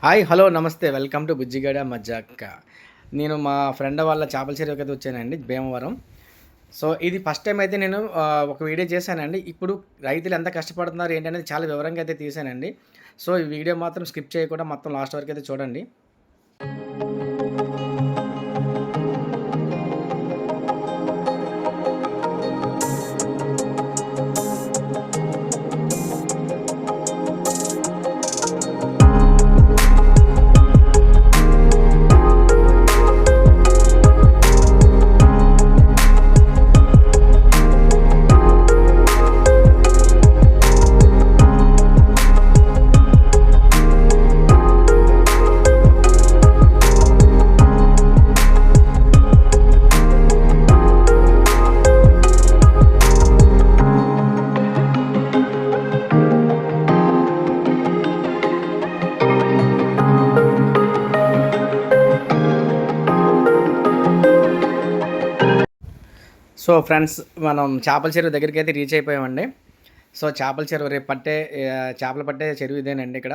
Hi hello నమస్తే welcome to బుజ్జిగడ మజ్జాక్క. నేను మా ఫ్రెండ్ వాళ్ళ చేపల చెరువుకి అయితే వచ్చానండి భీమవరం. సో ఇది ఫస్ట్ టైం అయితే నేను ఒక వీడియో చేశానండి. ఇప్పుడు రైతులు ఎంత కష్టపడుతున్నారు ఏంటనేది చాలా వివరంగా అయితే తీశానండి. సో ఈ వీడియో మాత్రం స్కిప్ చేయకుండా మొత్తం లాస్ట్ వరకు అయితే చూడండి. సో ఫ్రెండ్స్ మనం చేపల చెరువు దగ్గరికి అయితే రీచ్ అయిపోయామండి. సో చేపల చెరువు రేపు పట్టే చేపలు పట్టే చెరువు ఇదేనండి ఇక్కడ.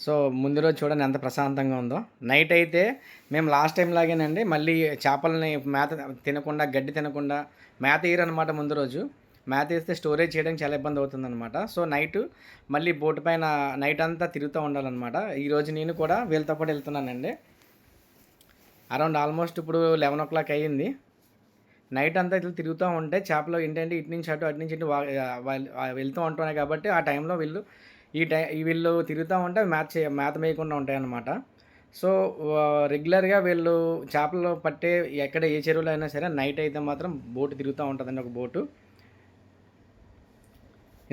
సో ముందు రోజు చూడండి ఎంత ప్రశాంతంగా ఉందో. నైట్ అయితే మేము లాస్ట్ టైం లాగేనండి మళ్ళీ చేపలని మేత తినకుండా గడ్డి తినకుండా మేత వేయరనమాట ముందు రోజు. మేత వేస్తే స్టోరేజ్ చేయడానికి చాలా ఇబ్బంది అవుతుందన్నమాట. సో నైట్ మళ్ళీ బోటు పైన నైట్ అంతా తిరుగుతూ ఉండాలన్నమాట. ఈరోజు నేను కూడా వీళ్ళతో పాటు వెళ్తున్నానండి. అరౌండ్ ఆల్మోస్ట్ ఇప్పుడు 11 అయ్యింది. నైట్ అంతా ఇట్లా తిరుగుతూ ఉంటే చేపలు ఏంటంటే ఇటు నుంచి అటు అటు నుంచి ఇటు వెళ్తూ ఉంటున్నాయి కాబట్టి ఆ టైంలో వీళ్ళు వీళ్ళు తిరుగుతూ ఉంటే మేత మేయకుండా ఉంటాయన్నమాట. సో రెగ్యులర్గా వీళ్ళు చేపలు పట్టే ఎక్కడ ఏ చెరువులో అయినా సరే నైట్ అయితే మాత్రం బోటు తిరుగుతూ ఉంటుందండి ఒక బోటు.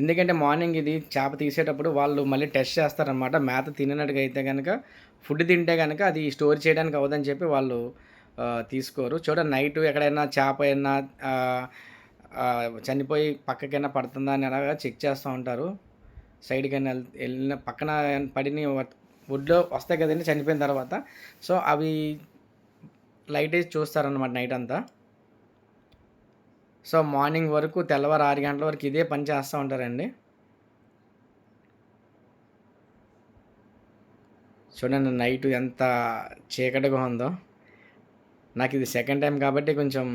ఎందుకంటే మార్నింగ్ ఇది చేప తీసేటప్పుడు వాళ్ళు మళ్ళీ టెస్ట్ చేస్తారనమాట. మేత తినట్టుగా అయితే కనుక ఫుడ్ తింటే కనుక అది స్టోర్ చేయడానికి అవ్వదని చెప్పి వాళ్ళు తీసుకోరు. చూడండి నైట్ ఎక్కడైనా చేప అయినా చనిపోయి పక్కకైనా పడుతుందా అని అలాగా చెక్ చేస్తూ ఉంటారు. సైడ్కైనా వెళ్ళిన పక్కన పడిన వుడ్లో వస్తాయి కదండి చనిపోయిన తర్వాత. సో అవి లైట్ వేసి చూస్తారనమాట నైట్ అంతా. సో మార్నింగ్ వరకు తెల్లవారు 6 గంటల వరకు ఇదే పని చేస్తూ ఉంటారండి. చూడండి నైట్ ఎంత చీకటిగా ఉందో. నాకు ఇది సెకండ్ టైం కాబట్టి కొంచెం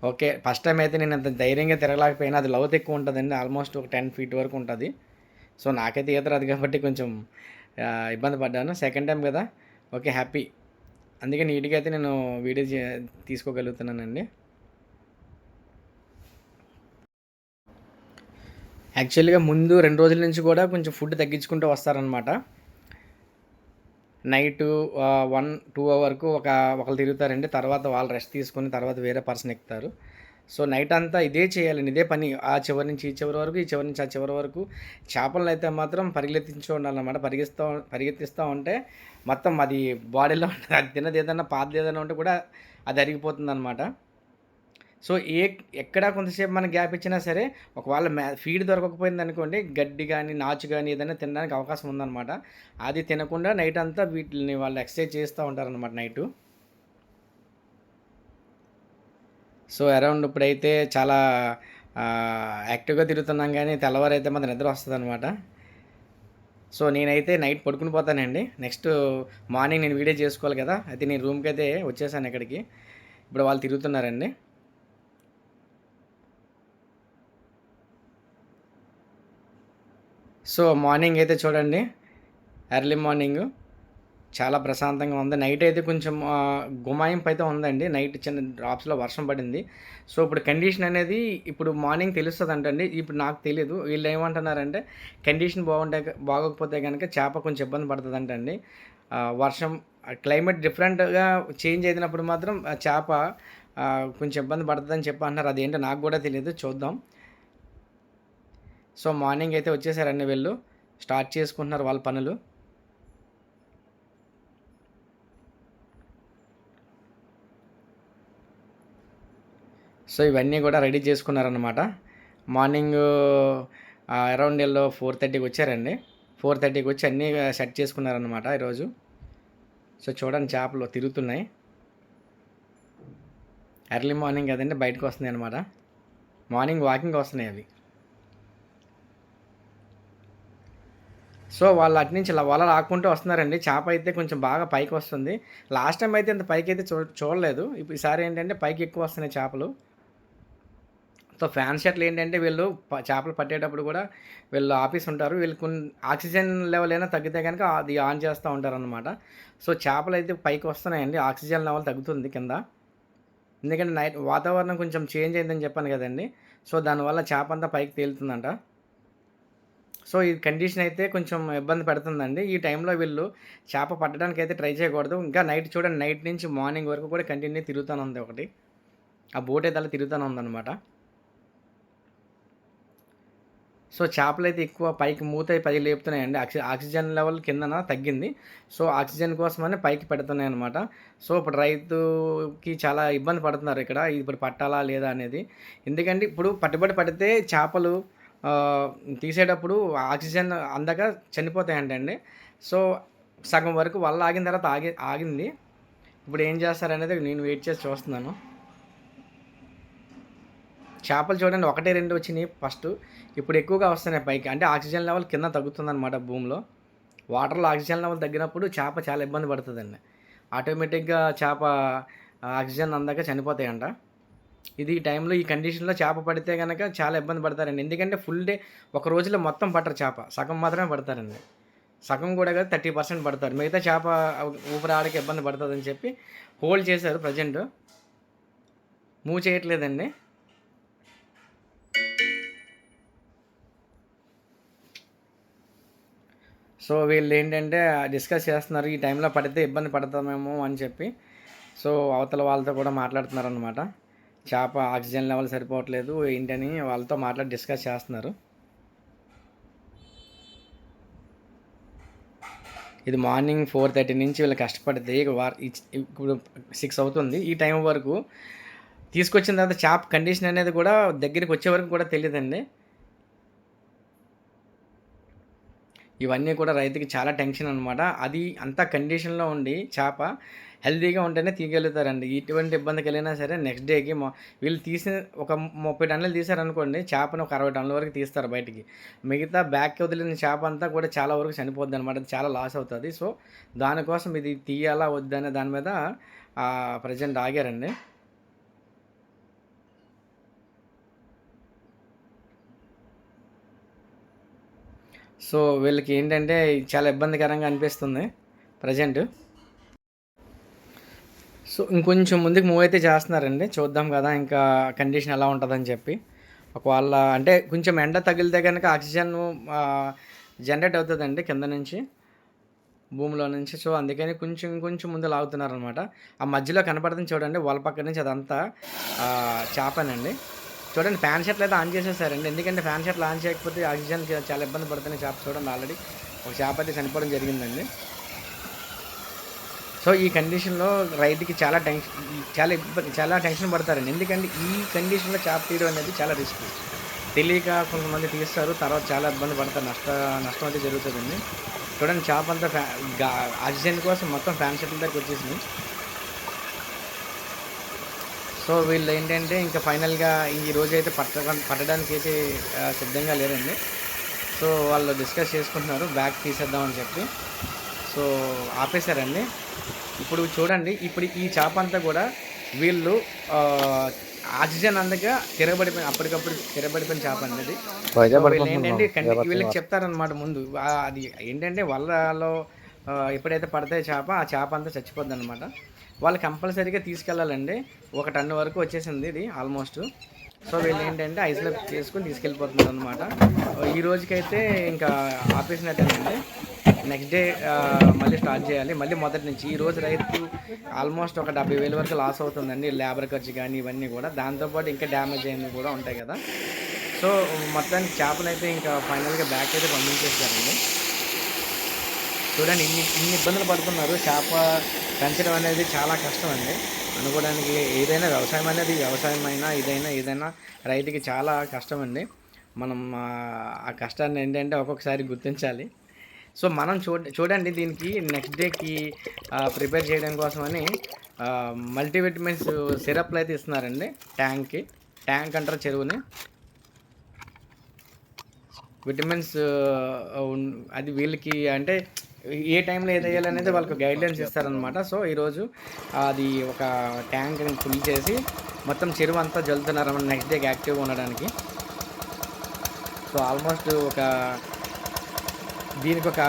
ఓకే. ఫస్ట్ టైం అయితే నేను అంత ధైర్యంగా తిరగలేకపోయినా. అది లోతు ఎక్కువ ఉంటుందండి. ఆల్మోస్ట్ ఒక 10 ఫీట్ వరకు ఉంటుంది. సో నాకైతే ఈత రాదు కాబట్టి కొంచెం ఇబ్బంది పడ్డాను. సెకండ్ టైం కదా, ఓకే హ్యాపీ. అందుకే నీట్గా అయితే నేను వీడియో తీసుకోగలుగుతున్నానండి. యాక్చువల్గా ముందు 2 రోజుల నుంచి కూడా కొంచెం ఫుడ్ తగ్గించుకుంటూ వస్తారనమాట. నైటు 1-2 వరకు ఒకళ్ళు తిరుగుతారండి. తర్వాత వాళ్ళు రెస్ట్ తీసుకొని తర్వాత వేరే పర్సన్ ఎక్కుతారు. సో నైట్ అంతా ఇదే చేయాలండి. ఇదే పని. ఆ చివరి నుంచి ఈ చివరి వరకు, ఈ చివరి నుంచి ఆ చివరి వరకు చేపలను అయితే మాత్రం పరిగెత్తించు ఉండాలన్నమాట. పరిగెత్తిస్తూ ఉంటే మొత్తం అది బాడీలో ఉంటుంది. అది తిన్నది ఏదన్నా పాతది ఏదైనా ఉంటే కూడా అది అరిగిపోతుందన్నమాట. సో ఎక్కడ కొంతసేపు మనం గ్యాప్ ఇచ్చినా సరే ఒకవేళ ఫీడ్ దొరకకపోయింది అనుకోండి, గడ్డి కానీ నాచు కానీ ఏదైనా తినడానికి అవకాశం ఉందన్నమాట. అది తినకుండా నైట్ అంతా వీటిని వాళ్ళు ఎక్సర్సైజ్ చేస్తూ ఉంటారనమాట నైటు. సో అరౌండ్ ఇప్పుడైతే చాలా యాక్టివ్గా తిరుగుతున్నాం కానీ తెల్లవారైతే మాత్రం నిద్ర వస్తుంది అనమాట. సో నేనైతే నైట్ పడుకుని పోతానండి. నెక్స్ట్ మార్నింగ్ నేను వీడియో చేసుకోవాలి కదా. అయితే నేను రూమ్కి అయితే వచ్చేసాను ఇక్కడికి. ఇప్పుడు వాళ్ళు తిరుగుతున్నారండి. సో మార్నింగ్ అయితే చూడండి, ఎర్లీ మార్నింగ్ చాలా ప్రశాంతంగా ఉంది. నైట్ అయితే కొంచెం గుమాయింపు అయితే ఉందండి. నైట్ చిన్న డ్రాప్స్లో వర్షం పడింది. సో ఇప్పుడు కండిషన్ అనేది ఇప్పుడు మార్నింగ్ తెలుస్తుంది అంటండి. ఇప్పుడు నాకు తెలియదు. వీళ్ళు ఏమంటున్నారంటే కండిషన్ బాగోకపోతే కనుక చేప కొంచెం ఇబ్బంది పడుతుంది అంటండి. వర్షం క్లైమేట్ డిఫరెంట్గా చేంజ్ అయినప్పుడు మాత్రం చేప కొంచెం ఇబ్బంది పడుతుందని చెప్పి అంటున్నారు. అదేంటో నాకు కూడా తెలియదు, చూద్దాం. సో మార్నింగ్ అయితే వచ్చేసారండి వీళ్ళు. స్టార్ట్ చేసుకుంటున్నారు వాళ్ళ పనులు. సో ఇవన్నీ కూడా రెడీ చేసుకున్నారనమాట. మార్నింగ్ అరౌండ్ 4:30కి వచ్చారండి. 4:30కి వచ్చి అన్నీ సెట్ చేసుకున్నారనమాట ఈరోజు. సో చూడండి చేపలు తిరుగుతున్నాయి. ఎర్లీ మార్నింగ్ కదండి బయటకు వస్తున్నాయి అనమాట. మార్నింగ్ వాకింగ్ వస్తున్నాయి అవి. సో వాళ్ళు అటు నుంచి వల లాక్కుంటూ వస్తున్నారండి. చేప అయితే కొంచెం బాగా పైకి వస్తుంది. లాస్ట్ టైం అయితే ఇంత పైకి అయితే చూడలేదు. ఇప్పుడు ఈసారి ఏంటంటే పైకి ఎక్కువ వస్తున్నాయి చేపలు. సో ఫ్యాన్ షాట్లు ఏంటంటే వీళ్ళు చేపలు పట్టేటప్పుడు కూడా వీళ్ళు ఆపేసుంటారు. వీళ్ళు ఆక్సిజన్ లెవెల్ అయినా తగ్గితే కనుక అది ఆన్ చేస్తూ ఉంటారనమాట. సో చేపలు అయితే పైకి వస్తున్నాయండి. ఆక్సిజన్ లెవెల్ తగ్గుతుంది కింద. ఎందుకంటే నైట్ వాతావరణం కొంచెం చేంజ్ అయిందని చెప్పాను కదండీ! సో దానివల్ల చేప అంతా పైకి తేలుతుందంట. సో ఈ కండిషన్ అయితే కొంచెం ఇబ్బంది పెడుతుందండి. ఈ టైంలో వీళ్ళు చేప పట్టడానికైతే ట్రై చేయకూడదు. ఇంకా నైట్ చూడండి, నైట్ నుంచి మార్నింగ్ వరకు కూడా కంటిన్యూ తిరుగుతానే ఉంది ఒకటి. ఆ బోట్ అయితే అలా తిరుగుతానే ఉందనమాట. సో చేపలైతే ఎక్కువ పైకి మూతయి పైకి లేపుతున్నాయండి. ఆక్సిజన్ లెవెల్ కిందన తగ్గింది. సో ఆక్సిజన్ కోసమని పైకి పెడుతున్నాయనమాట. సో ఇప్పుడు రైతుకి చాలా ఇబ్బంది పడుతున్నారు ఇక్కడ. ఇప్పుడు పట్టాలా లేదా అనేది. ఎందుకంటే ఇప్పుడు పట్టుబడి పడితే చేపలు తీసేటప్పుడు ఆక్సిజన్ అందక చనిపోతాయంటండి. సో సగం వరకు వల ఆగిన తర్వాత ఆగింది. ఇప్పుడు ఏం చేస్తారనేది నేను వెయిట్ చేసి చూస్తున్నాను. చేపలు చూడండి, 1, 2 వచ్చినాయి ఫస్టు. ఇప్పుడు ఎక్కువగా వస్తున్నాయి పైకి. అంటే ఆక్సిజన్ లెవెల్ కింద తగ్గుతుందనమాట భూమిలో. వాటర్‌లో ఆక్సిజన్ లెవెల్ తగ్గినప్పుడు చేప చాలా ఇబ్బంది పడుతుందండి. ఆటోమేటిక్‌గా చేప ఆక్సిజన్ అందక చనిపోతాయంట. ఇది ఈ టైంలో ఈ కండిషన్‌లో చేప పడితే గనక చాలా ఇబ్బంది పడతారండి. ఎందుకంటే ఫుల్ డే ఒక రోజులో మొత్తం పట్టరు చేప. సగం మాత్రమే పడతారండి. సగం కూడా కాదు, 30% పడతారు. మిగతా చేప ఊపిరాడక ఇబ్బంది పడుతుందని చెప్పి హోల్డ్ చేశారు ప్రెజెంట్. మూవ్ చేయట్లేదండి. సో వీళ్ళేంటంటే డిస్కస్ చేస్తున్నారు. ఈ టైంలో పడితే ఇబ్బంది పడతామేమో అని చెప్పి. సో అవతల వాళ్ళతో కూడా మాట్లాడుతున్నారనమాట. చేప ఆక్సిజన్ లెవెల్ సరిపోవట్లేదు ఏంటని వాళ్ళతో మాట్లాడి డిస్కస్ చేస్తున్నారు. ఇది మార్నింగ్ 4:30 నుంచి వీళ్ళు కష్టపడితే ఇప్పుడు 6 అవుతుంది. ఈ టైం వరకు తీసుకొచ్చిన తర్వాత చేప కండిషన్ అనేది కూడా దగ్గరికి వచ్చే వరకు కూడా తెలీదండి. ఇవన్నీ కూడా రైతుకి చాలా టెన్షన్ అనమాట. అది అంత కండిషన్‌లో ఉండి చేప హెల్తీగా ఉంటేనే తీయగలుగుతారండి. ఎటువంటి ఇబ్బంది కలిగినా సరే నెక్స్ట్ డేకి వీళ్ళు తీసిన ఒక 30 టన్నులు తీశారనుకోండి, చేపను ఒక 60 టన్నుల వరకు తీస్తారు బయటికి. మిగతా బ్యాక్‌కి వదిలిన చేప అంతా కూడా చాలా వరకు చనిపోద్దనమాట. అది చాలా లాస్ అవుతది. సో దానికోసం ఇది తీయాలా వద్దా అనే దాని మీద ప్రెజెంట్ ఆగారండి. సో వీళ్ళకి ఏంటంటే చాలా ఇబ్బందికరంగా అనిపిస్తుంది ప్రెజెంట్. సో ఇంకొంచెం ముందుకు మూవ్ అయితే చేస్తున్నారండి. చూద్దాం కదా ఇంకా కండిషన్ ఎలా ఉంటుందని చెప్పి. ఒకవేళ అంటే కొంచెం ఎండ తగిలితే కనుక ఆక్సిజన్ జనరేట్ అవుతుందండి కింద నుంచి, భూమిలో నుంచి. సో అందుకని కొంచెం కొంచెం ముందు లాగుతున్నారనమాట. ఆ మధ్యలో కనపడుతుంది చూడండి, వల పక్క నుంచి అదంతా చేపనండి. చూడండి, ఫ్యాన్ షర్ట్లు అయితే ఆన్ చేసేసారండి. ఎందుకంటే ఫ్యాన్ షర్ట్లు ఆన్ చేయకపోతే ఆక్సిజన్కి చాలా ఇబ్బంది పడుతున్నాయి చేప. చూడండి, ఆల్రెడీ ఒక చేప అయితే చనిపోవడం జరిగిందండి. సో ఈ కండిషన్లో రైతుకి చాలా టెన్షన్ పడతారండి. ఎందుకంటే ఈ కండిషన్లో చేప తీయడం అనేది చాలా రిస్క్. తెలియక కొంతమంది తీస్తారు, తర్వాత చాలా ఇబ్బంది పడతారు. నష్టం అయితే జరుగుతుందండి. చూడండి, చేప అంతా ఆక్సిజన్ కోసం మొత్తం ఫ్యాన్ షర్ట్ల దగ్గరికి వచ్చేసింది. సో వీళ్ళు ఏంటంటే ఇంకా ఫైనల్గా ఈ రోజు అయితే పట్టడానికి అయితే సిద్ధంగా లేరండి. సో వాళ్ళు డిస్కస్ చేసుకుంటున్నారు బ్యాగ్ తీసేద్దామని చెప్పి. సో ఆపేశారండి. ఇప్పుడు చూడండి, ఇప్పుడు ఈ చేప అంతా కూడా వీళ్ళు ఆక్సిజన్ అందక అప్పటికప్పుడు తిరగబడిపోయిన చేప అనేది. వీళ్ళు ఏంటంటే వీళ్ళకి చెప్తారనమాట ముందు. అది ఏంటంటే వలలో ఎప్పుడైతే పడతాయో చేప, ఆ చేప అంతా చచ్చిపోద్ది అనమాట. వాళ్ళు కంపల్సరీగా తీసుకెళ్ళాలండి. 1 టన్ను వరకు వచ్చేసింది ఇది ఆల్మోస్ట్. సో వీళ్ళు ఏంటంటే ఐస్లో చేసుకుని తీసుకెళ్ళిపోతున్నారు అనమాట. ఈ రోజుకైతే ఇంకా ఆపేసినట్టేనండి. నెక్స్ట్ డే మళ్ళీ స్టార్ట్ చేయాలి, మళ్ళీ మొదటి నుంచి. ఈరోజు రైతు ఆల్మోస్ట్ ఒక 70,000 వరకు లాస్ అవుతుందండి, లేబర్ ఖర్చు కానీ ఇవన్నీ కూడా. దాంతోపాటు ఇంకా డ్యామేజ్ అయినవి కూడా ఉంటాయి కదా. సో మొత్తానికి చేపనైతే ఇంకా ఫైనల్గా బ్యాక్ అయితే పంపించేస్తారండి. చూడండి, ఇన్ని ఇబ్బందులు పడుతున్నారు. చేప పెంచడం అనేది చాలా కష్టం అండి. అనుకోవడానికి ఏదైనా వ్యవసాయం అయినా ఏదైనా రైతుకి చాలా కష్టం అండి. మనం ఆ కష్టాన్ని ఏంటంటే ఒక్కొక్కసారి గుర్తించాలి. సో మనం చూడండి, దీనికి నెక్స్ట్ డేకి ప్రిపేర్ చేయడం కోసమని మల్టీవిటమిన్స్ సిరప్లు అయితే ఇస్తున్నారండి. ట్యాంక్ అంటారు చెరువుని. విటమిన్స్ అది వీళ్ళకి అంటే ఏ టైంలో ఏది వేయాలనేది వాళ్ళకి గైడ్లైన్స్ ఇస్తారనమాట. సో ఈరోజు అది ఒక ట్యాంక్ని ఫుల్ చేసి మొత్తం చెరువు అంతా జల్లుతున్నారన్నమాట నెక్స్ట్ డేకి యాక్టివ్గా ఉండడానికి. సో ఆల్మోస్ట్ దీనికి ఒక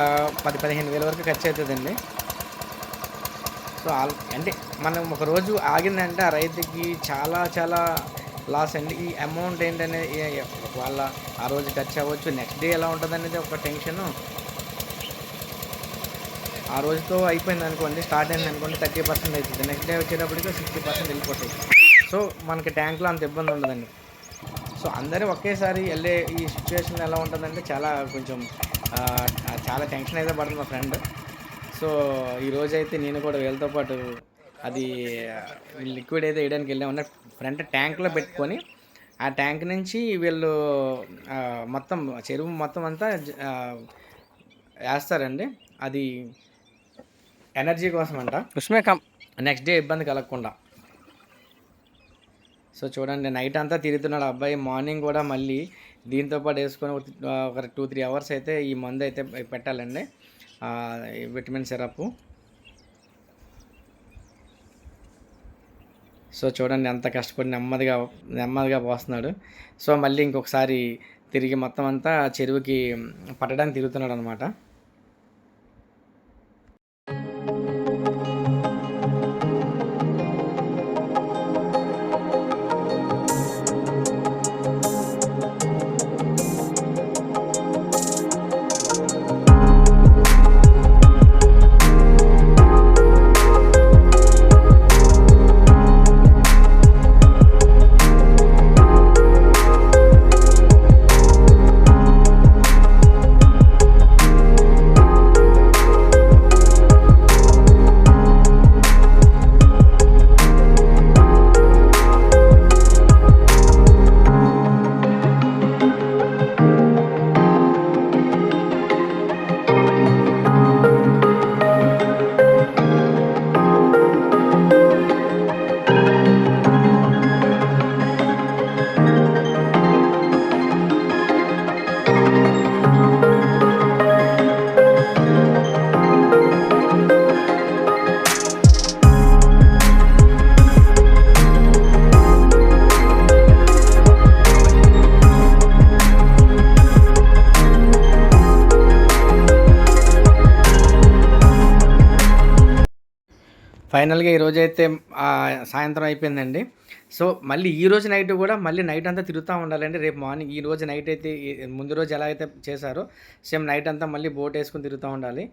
10-15 వేల వరకు ఖర్చు అవుతుందండి. సో అంటే మనం ఒక రోజు ఆగిందంటే ఆ రైతుకి చాలా చాలా లాస్ అండి. ఈ అమౌంట్ ఏంటనేది వాళ్ళ ఆ రోజు ఖర్చు అవ్వచ్చు, నెక్స్ట్ డే ఎలా ఉంటుంది అనేది ఒక టెన్షను. ఆ రోజుతో అయిపోయింది అనుకోండి, స్టార్ట్ అయింది అనుకోండి 30% అవుతుంది, నెక్స్ట్ డే వచ్చేటప్పటికి 60% వెళ్ళిపోతాయి. సో మనకి ట్యాంక్లో అంత ఇబ్బంది ఉండదండి. సో అందరూ ఒకేసారి వెళ్ళే ఈ సిచ్యువేషన్ ఎలా ఉంటుందంటే కొంచెం చాలా టెన్షన్ అయితే పడుతుంది మా ఫ్రెండ్. సో ఈరోజైతే నేను కూడా వీళ్ళతో పాటు అది లిక్విడ్ అయితే వేయడానికి వెళ్ళామన్నా ఫ్రంట్ ట్యాంక్లో పెట్టుకొని ఆ ట్యాంక్ నుంచి వీళ్ళు మొత్తం చెరువు మొత్తం అంతా వేస్తారండి. అది ఎనర్జీ కోసం అంట, నెక్స్ట్ డే ఇబ్బంది కలగకుండా. సో చూడండి, నైట్ అంతా తిరుగుతున్నాడు అబ్బాయి. మార్నింగ్ కూడా మళ్ళీ దీంతో పాటు వేసుకొని ఒక 2-3 అవర్స్ అయితే ఈ మందు అయితే పెట్టాలండి, విటమిన్ సిరప్. సో చూడండి ఎంత కష్టపడి నెమ్మదిగా పోస్తున్నాడు. సో మళ్ళీ ఇంకొకసారి తిరిగి మొత్తం అంతా చెరువుకి పట్టడానికి తిరుగుతున్నాడు అనమాట. ఫైనల్గా ఈరోజైతే సాయంత్రం అయిపోయిందండి. సో మళ్ళీ ఈరోజు నైట్ కూడా మళ్ళీ నైట్ అంతా తిరుగుతూ ఉండాలండి. రేపు మార్నింగ్ ఈరోజు నైట్ అయితే ముందు రోజు ఎలా అయితే చేశారో సేమ్ నైట్ అంతా మళ్ళీ బోట్ వేసుకుని తిరుగుతూ ఉండాలి.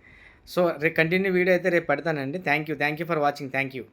సో రేపు కంటిన్యూ వీడియో అయితే రేపు పెడతానండి. Thank you for watching. Thank you.